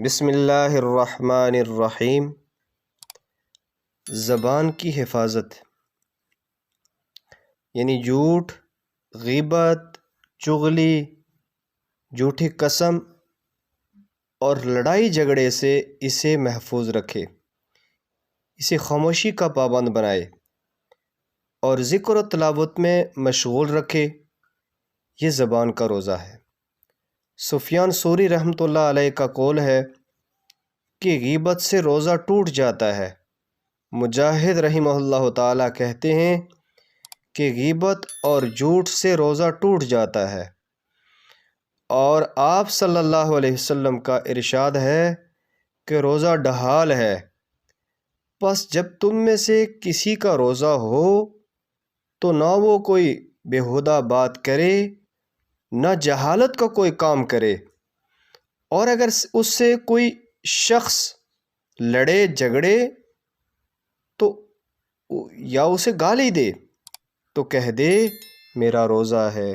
بسم اللہ الرحمن الرحیم۔ زبان کی حفاظت یعنی جھوٹ، غیبت، چغلی، جھوٹی قسم اور لڑائی جھگڑے سے اسے محفوظ رکھے، اسے خاموشی کا پابند بنائے اور ذکر و تلاوت میں مشغول رکھے۔ یہ زبان کا روزہ ہے۔ سفیان ثوری رحمۃ اللہ علیہ کا قول ہے کہ غیبت سے روزہ ٹوٹ جاتا ہے۔ مجاہد رحمہ اللہ تعالیٰ کہتے ہیں کہ غیبت اور جھوٹ سے روزہ ٹوٹ جاتا ہے، اور آپ صلی اللہ علیہ وسلم کا ارشاد ہے کہ روزہ ڈھال ہے۔ پس جب تم میں سے کسی کا روزہ ہو تو نہ وہ کوئی بیہودہ بات کرے، نہ جہالت کا کوئی کام کرے، اور اگر اس سے کوئی شخص لڑے جھگڑے تو یا اسے گالی دے تو کہہ دے میرا روزہ ہے۔